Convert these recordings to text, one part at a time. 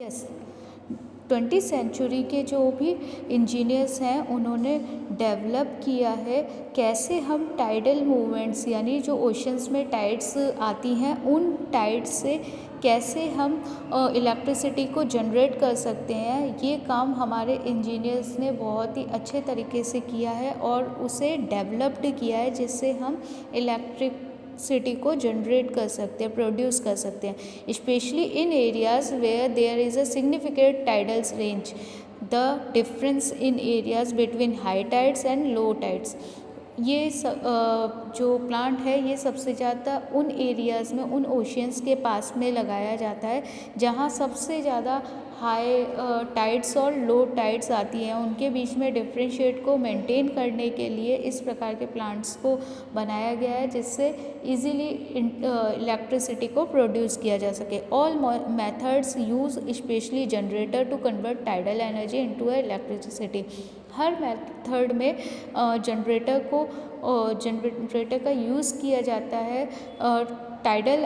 Yes, 20वीं century के जो भी इंजीनियर्स हैं उन्होंने डेवलप किया है कैसे हम टाइडल मूवमेंट्स यानी जो ओशंस में टाइड्स आती हैं उन टाइड्स से कैसे हम इलेक्ट्रिसिटी को जनरेट कर सकते हैं। ये काम हमारे इंजीनियर्स ने बहुत ही अच्छे तरीके से किया है और उसे डेवलप्ड किया है जिससे हम इलेक्ट्रिसिटी को जनरेट कर सकते हैं, प्रोड्यूस कर सकते हैं, specially in areas where there is a significant tidals range, the difference in areas between high tides and low tides. ये जो प्लांट है ये सबसे ज़्यादा उन एरियाज़ में, उन ओशियंस के पास में लगाया जाता है जहाँ सबसे ज़्यादा हाई टाइड्स और लो टाइड्स आती हैं। उनके बीच में डिफरेंशिएट को मेंटेन करने के लिए इस प्रकार के प्लांट्स को बनाया गया है जिससे इजीली इलेक्ट्रिसिटी को प्रोड्यूस किया जा सके। All methods use specially generator to convert tidal energy into electricity. हर मेथड में जनरेटर का यूज़ किया जाता है टाइडल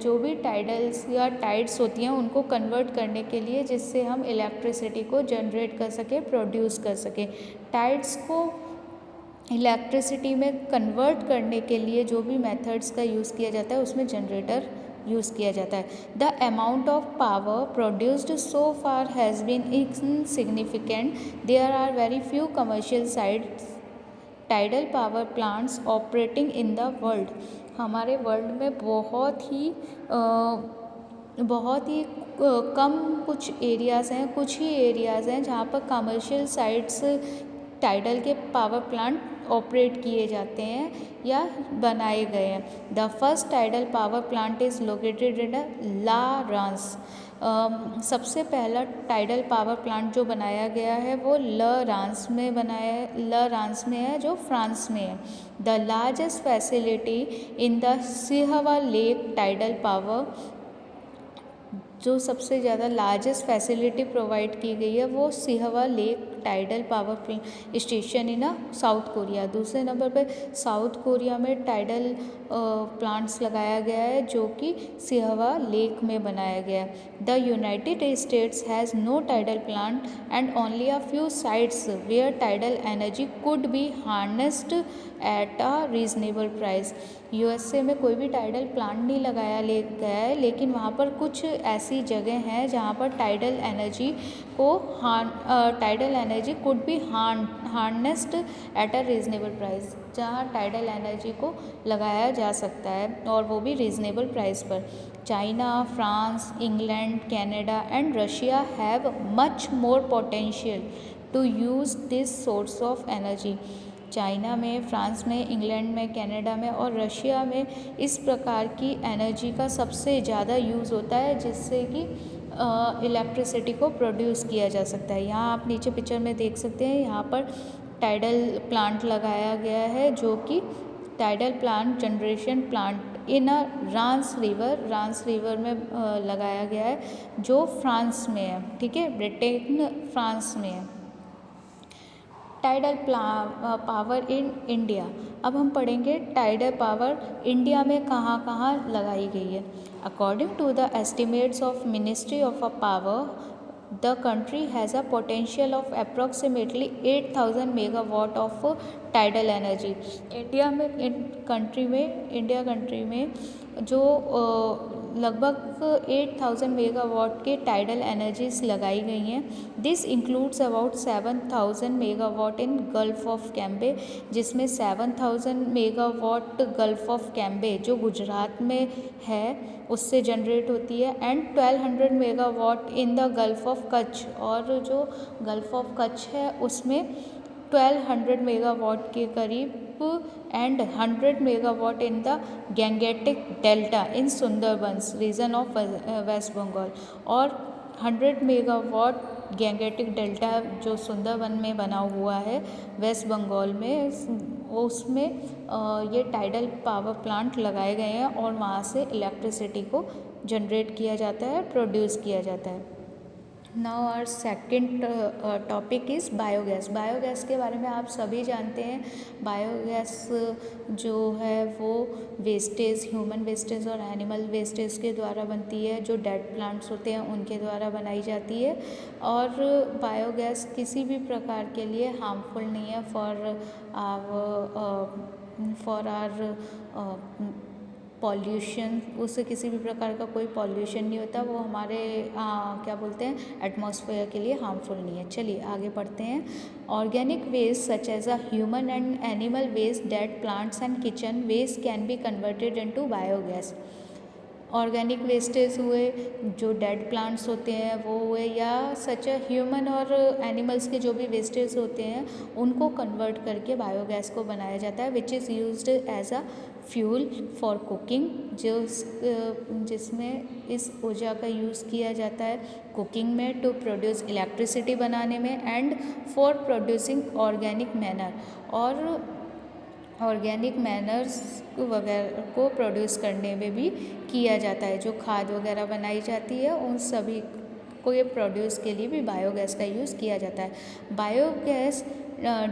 जो भी टाइडल्स या टाइड्स होती हैं उनको कन्वर्ट करने के लिए जिससे हम इलेक्ट्रिसिटी को जनरेट कर सकें, प्रोड्यूस कर सकें। टाइड्स को इलेक्ट्रिसिटी में कन्वर्ट करने के लिए जो भी मेथड्स का यूज़ किया जाता है उसमें जनरेटर यूज़ किया जाता है। The amount of power produced so far has been insignificant. There are very few commercial sites tidal power plants operating in the world. हमारे वर्ल्ड में बहुत ही कम कुछ एरियाज़ हैं, कुछ ही एरियाज़ हैं जहाँ पर कमर्शियल साइट्स टाइडल के पावर प्लांट ऑपरेट किए जाते हैं या बनाए गए हैं। The first tidal power plant is located in La Rance. सबसे पहला टाइडल पावर प्लांट जो बनाया गया है वो ल रांस में है जो फ्रांस में है। The largest facility in the Sihawa lake tidal power, जो सबसे ज़्यादा लार्जेस्ट फैसिलिटी प्रोवाइड की गई है वो Sihawa lake tidal power station इन साउथ कोरिया। दूसरे नंबर पे साउथ कोरिया में टाइडल प्लांट्स लगाया गया है जो कि सिहवा लेक में बनाया गया है। The United States has no tidal plant and only a few sites where tidal energy could be harnessed at a reasonable price. USA में कोई भी टाइडल प्लांट नहीं लगाया गया है लेकिन वहाँ पर कुछ ऐसी जगह हैं जहाँ पर tidal energy could be harnessed at a reasonable price, जहाँ टाइडल एनर्जी को लगाया जा सकता है और वो भी रीजनेबल प्राइस पर। China, France, England, Canada and Russia have much more potential to use this source of energy. China में, फ्रांस में, इंग्लैंड में, कनाडा में और रशिया में इस प्रकार की एनर्जी का सबसे ज़्यादा यूज़ होता है जिससे कि इलेक्ट्रिसिटी को प्रोड्यूस किया जा सकता है। यहाँ आप नीचे पिक्चर में देख सकते हैं, यहाँ पर टाइडल प्लांट लगाया गया है जो कि tidal plant generation plant in Rance river में लगाया गया है जो फ्रांस में है, ठीक है, ब्रिटेन फ्रांस में है। Tidal power in India. अब हम पढ़ेंगे टाइडल पावर इंडिया में कहाँ कहाँ लगाई गई है। According to the estimates of ministry of power, the country has a potential of approximately 8,000 megawatt of tidal energy। India country में जो लगभग 8,000 मेगावाट के टाइडल एनर्जीज लगाई गई हैं। This includes about 7,000 megawatt in gulf of Cambay, जिसमें 7,000 megawatt gulf of Cambay जो गुजरात में है उससे जनरेट होती है, and 1,200 megawatt in the gulf of Kutch, और जो गल्फ ऑफ कच्छ है उसमें 1,200 मेगावाट के करीब, and 100 megawatt in the Gangetic delta in Sundarbans region of West Bengal, और 100 मेगावाट गैंगेटिक डेल्टा जो सुंदरबन में बना हुआ है वेस्ट बंगाल में, उसमें ये टाइडल पावर प्लांट लगाए गए हैं और वहाँ से इलेक्ट्रिसिटी को जनरेट किया जाता है, प्रोड्यूस किया जाता है। Now our second topic is biogas. Biogas के बारे में आप सभी जानते हैं। बायोगैस जो है वो वेस्टेज, ह्यूमन वेस्टेज और एनिमल वेस्टेज के द्वारा बनती है, जो डेड प्लांट्स होते हैं उनके द्वारा बनाई जाती है। और बायोगैस किसी भी प्रकार के लिए हार्मफुल नहीं है फॉर आवर पॉल्यूशन। उससे किसी भी प्रकार का कोई पॉल्यूशन नहीं होता, वो हमारे क्या बोलते हैं एटमॉस्फेयर के लिए हार्मफुल नहीं है। चलिए आगे पढ़ते हैं। Organic waste such as a human and animal waste, dead plants and kitchen waste can be converted into biogas. Organic wastage हुए, जो डेड प्लांट्स होते हैं वो हुए, या सच ह्यूमन और एनिमल्स के जो भी वेस्टेज होते हैं उनको कन्वर्ट करके बायोगैस को बनाया जाता है, which is used as a fuel for cooking, जिसमें इस ऊर्जा का यूज़ किया जाता है कुकिंग में, टू प्रोड्यूस इलेक्ट्रिसिटी बनाने में, and for producing organic manner, और ऑर्गेनिक मैनर्स वगैरह को प्रोड्यूस करने में भी किया जाता है। जो खाद वगैरह बनाई जाती है उन सभी को ये प्रोड्यूस के लिए भी बायोगैस का यूज़ किया जाता है। Biogas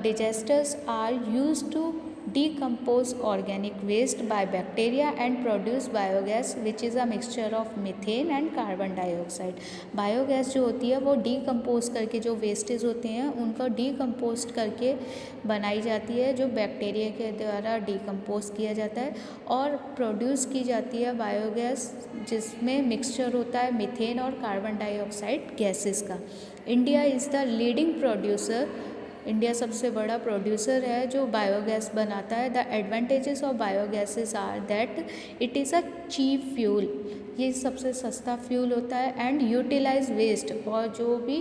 digesters are use to decompose organic waste by bacteria and produce biogas, which is a mixture of methane and carbon dioxide. Biogas जो होती है वो डिकम्पोज करके, जो वेस्टेज होते हैं उनको डिकम्पोज करके बनाई जाती है, जो बैक्टीरिया के द्वारा डिकम्पोज किया जाता है, और प्रोड्यूस की जाती है बायोगैस, जिसमें मिक्सचर होता है मीथेन और कार्बन डाइऑक्साइड गैसेस का। India is the leading producer, India सबसे बड़ा प्रोड्यूसर है जो बायोगैस बनाता है। The advantages of biogases are that it is a cheap fuel, ये सबसे सस्ता फ्यूल होता है, एंड यूटिलाइज वेस्ट, और जो भी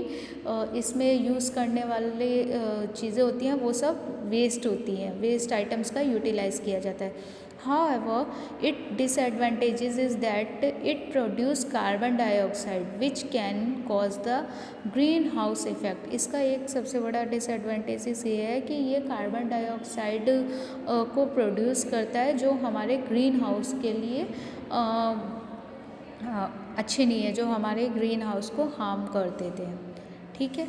इसमें यूज़ करने वाले चीज़ें होती हैं वो सब वेस्ट होती हैं, वेस्ट आइटम्स का यूटिलाइज किया जाता है। However, its disadvantages is that it produces carbon dioxide which can cause the greenhouse effect. इसका एक सबसे बड़ा डिसएडवांटेजेस ये है कि ये कार्बन डाइऑक्साइड को प्रोड्यूस करता है, जो हमारे ग्रीन हाउस के लिए अच्छे नहीं है, जो हमारे ग्रीन हाउस को हार्म कर देते हैं। ठीक है,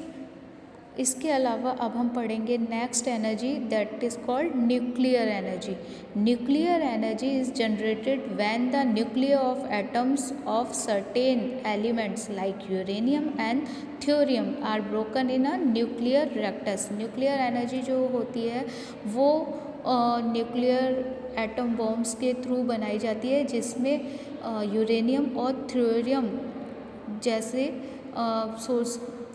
इसके अलावा अब हम पढ़ेंगे next energy, that is called nuclear energy. Nuclear energy is generated when the nuclear of atoms of certain elements like uranium and thorium are broken in a nuclear reactors. Nuclear energy जो होती है वो nuclear atom bombs के through बनाई जाती है, जिसमें uranium और थ्योरियम जैसे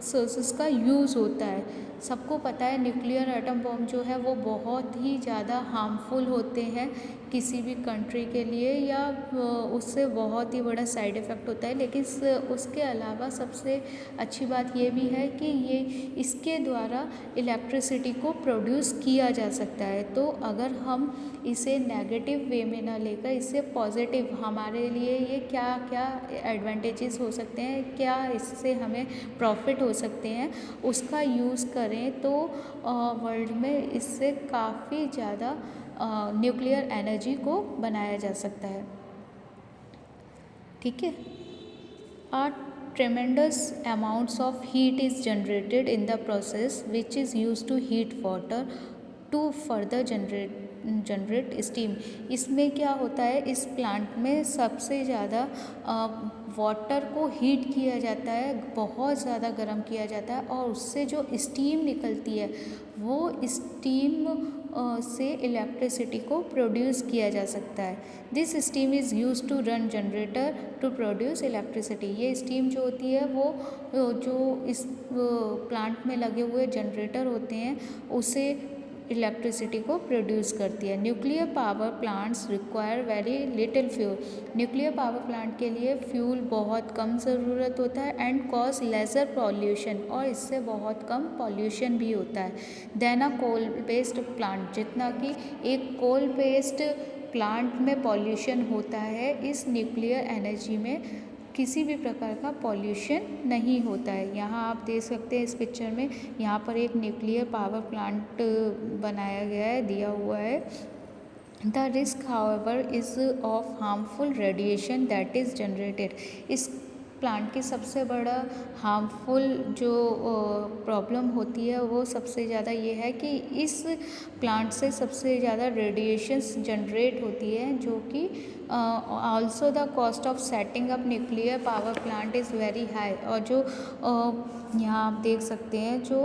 सोर्सेस का यूज़ होता है। सबको पता है न्यूक्लियर एटम बॉम्ब जो है वो बहुत ही ज़्यादा हार्मफुल होते हैं किसी भी कंट्री के लिए, या उससे बहुत ही बड़ा साइड इफ़ेक्ट होता है। लेकिन उसके अलावा सबसे अच्छी बात ये भी है कि ये इसके द्वारा इलेक्ट्रिसिटी को प्रोड्यूस किया जा सकता है। तो अगर हम इसे नेगेटिव वे में ना लेकर इससे पॉजिटिव, हमारे लिए ये क्या क्या एडवांटेजेस हो सकते हैं, क्या इससे हमें प्रॉफिट हो सकते हैं, उसका यूज़ करें तो वर्ल्ड में इससे काफ़ी ज़्यादा न्यूक्लियर एनर्जी को बनाया जा सकता है। ठीक है, tremendous amounts of heat is generated in the process which is used to heat water to further generate steam. इसमें क्या होता है, इस प्लांट में सबसे ज़्यादा वाटर को हीट किया जाता है, बहुत ज़्यादा गर्म किया जाता है, और उससे जो स्टीम निकलती है वो स्टीम से इलेक्ट्रिसिटी को प्रोड्यूस किया जा सकता है। This steam is use to run generator to produce electricity. ये स्टीम जो होती है वो जो इस प्लांट में लगे हुए जनरेटर होते हैं उसे इलेक्ट्रिसिटी को प्रोड्यूस करती है। Nuclear power plants require very little fuel. Nuclear power plant के लिए फ्यूल बहुत कम ज़रूरत होता है, एंड कॉज लेसर पॉल्यूशन, और इससे बहुत कम पॉल्यूशन भी होता है देन अ कोल बेस्ड प्लांट। जितना कि एक कोल बेस्ड प्लांट में पॉल्यूशन होता है, इस न्यूक्लियर एनर्जी में किसी भी प्रकार का पॉल्यूशन नहीं होता है। यहाँ आप देख सकते हैं इस पिक्चर में, यहाँ पर एक न्यूक्लियर पावर प्लांट बनाया गया है, दिया हुआ है। The risk however is of harmful radiation that is generated. इस प्लांट की सबसे बड़ा हार्मफुल जो प्रॉब्लम होती है वो सबसे ज़्यादा ये है कि इस प्लांट से सबसे ज़्यादा रेडिएशंस जनरेट होती है, जो कि also the cost of setting up nuclear power plant is very high. और जो यहाँ आप देख सकते हैं जो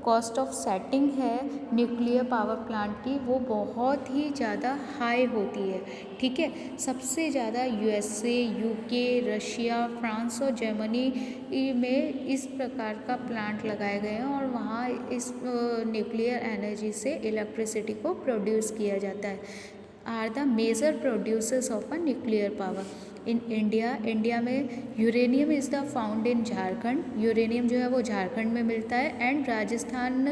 कॉस्ट ऑफ सेटिंग है न्यूक्लियर पावर प्लांट की वो बहुत ही ज़्यादा हाई होती है। ठीक है, सबसे ज़्यादा यूएसए, यूके, रशिया, फ्रांस और जर्मनी में इस प्रकार का प्लांट लगाए गए हैं और वहाँ इस न्यूक्लियर एनर्जी से इलेक्ट्रिसिटी को प्रोड्यूस किया जाता है। Are the major producers of a nuclear power in India में uranium is the found in Jharkhand. Uranium जो है वो झारखंड में मिलता है एंड राजस्थान,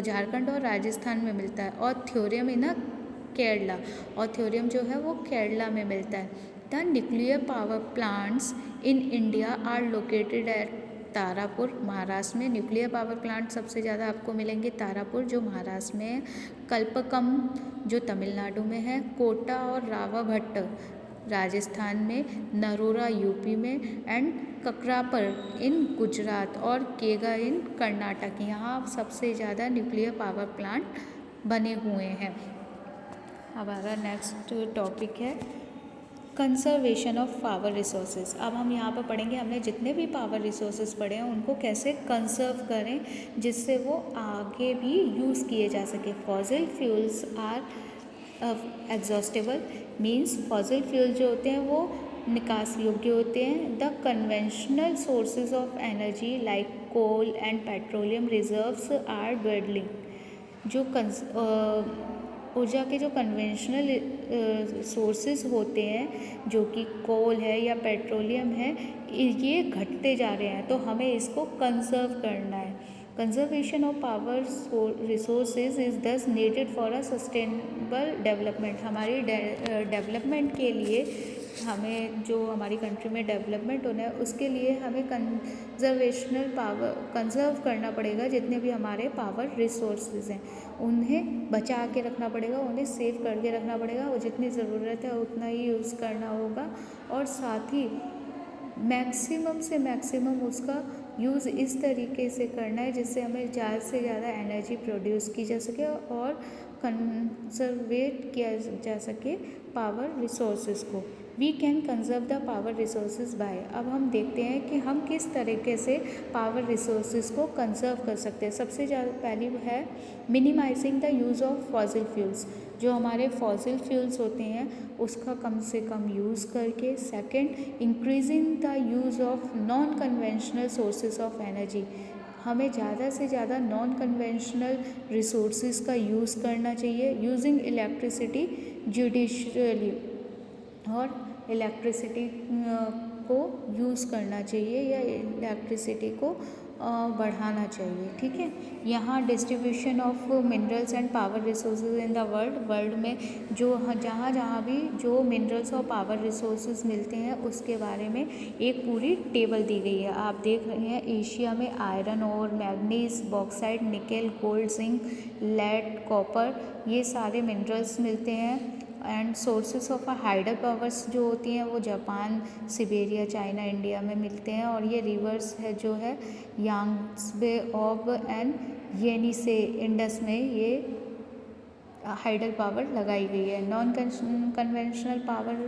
झारखंड और राजस्थान में मिलता है। और थ्योरियम इन केरला, और थ्योरियम जो है वो केरला में मिलता है। The nuclear power plants in India are located at Tarapur, Maharashtra में। न्यूक्लियर पावर प्लांट सबसे ज़्यादा आपको मिलेंगे तारापुर जो महाराष्ट्र में है, कल्पकम जो तमिलनाडु में है, कोटा और रावाभट्ट राजस्थान में, नरोरा यूपी में एंड ककरापर इन गुजरात और केगा इन कर्नाटक। यहाँ सबसे ज़्यादा न्यूक्लियर पावर प्लांट बने हुए हैं। हमारा नेक्स्ट टॉपिक है कंजर्वेशन ऑफ पावर रिसोर्सेज। अब हम यहाँ पर पढ़ेंगे हमने जितने भी पावर रिसोर्सेज पढ़े हैं उनको कैसे कंजर्व करें जिससे वो आगे भी यूज़ किए जा सके। Fossil fuels are exhaustible, means fossil fuel जो होते हैं वो निकास योग्य होते हैं। The conventional sources of energy like coal and petroleum reserves are dwindling. जो ऊर्जा के जो कन्वेंशनल सोर्सेज होते हैं जो कि कोल है या पेट्रोलियम है, ये घटते जा रहे हैं, तो हमें इसको कंजर्व करना है। Conservation of power resources is thus needed for a sustainable development. हमारी डेवलपमेंट के लिए हमें जो हमारी कंट्री में डेवलपमेंट होना है उसके लिए हमें कंजर्वेशनल पावर कंजर्व करना पड़ेगा। जितने भी हमारे पावर रिसोर्सेज हैं उन्हें बचा के रखना पड़ेगा, उन्हें सेव करके रखना पड़ेगा और जितनी ज़रूरत है उतना ही यूज़ करना होगा। और साथ ही मैक्सिमम से मैक्सिमम उसका यूज़ इस तरीके से करना है जिससे हमें ज़्यादा से ज़्यादा एनर्जी प्रोड्यूस की जा सके और कंजर्वेट किया जा सके पावर रिसोर्सेज को। We can conserve the power resources by. अब हम देखते हैं कि हम किस तरीके से पावर रिसोर्सेज को कंजर्व कर सकते हैं। सबसे ज़्यादा पहली है minimising the use of fossil fuels. जो हमारे फॉसिल फ्यूल्स होते हैं उसका कम से कम यूज़ करके। Second, increasing the use of non conventional sources of energy. हमें ज़्यादा से ज़्यादा नॉन कन्वेंशनल रिसोर्सेज का यूज़ करना चाहिए। यूजिंग इलेक्ट्रिसिटी जुडिशियली, और इलेक्ट्रिसिटी को यूज़ करना चाहिए या इलेक्ट्रिसिटी को बढ़ाना चाहिए। ठीक है, यहाँ distribution of minerals and power resources in the world में जो जहाँ भी जो मिनरल्स और पावर रिसोर्सेज मिलते हैं उसके बारे में एक पूरी टेबल दी गई है। आप देख रहे हैं एशिया में आयरन और manganese, bauxite, nickel, gold, zinc, lead, copper, ये सारे मिनरल्स मिलते हैं। And sources of hydel powers जो होती हैं वो जापान, सिबेरिया, चाइना, इंडिया में मिलते हैं। और ये रिवर्स है जो है यांग्त्से ऑफ एंड येनिसे इंडस में ये हाइडल पावर लगाई गई है। नॉन कन्वेंशनल पावर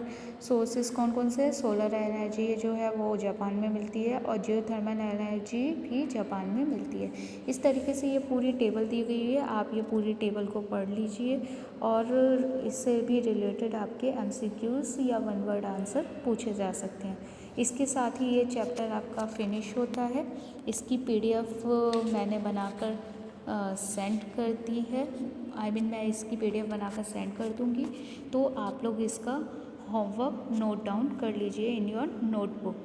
सोर्सेज कौन कौन से हैं? सोलर एनर्जी जो है वो जापान में मिलती है और जियोथर्मल एनर्जी भी जापान में मिलती है। इस तरीके से ये पूरी टेबल दी गई है, आप ये पूरी टेबल को पढ़ लीजिए और इससे भी रिलेटेड आपके MCQs या वन वर्ड आंसर पूछे जा सकते हैं। इसके साथ ही ये चैप्टर आपका फिनिश होता है। इसकी PDF मैंने बनाकर सेंड कर दी है। मैं इसकी PDF बनाकर सेंड कर दूँगी, तो आप लोग इसका होमवर्क नोट डाउन कर लीजिए इन योर नोटबुक।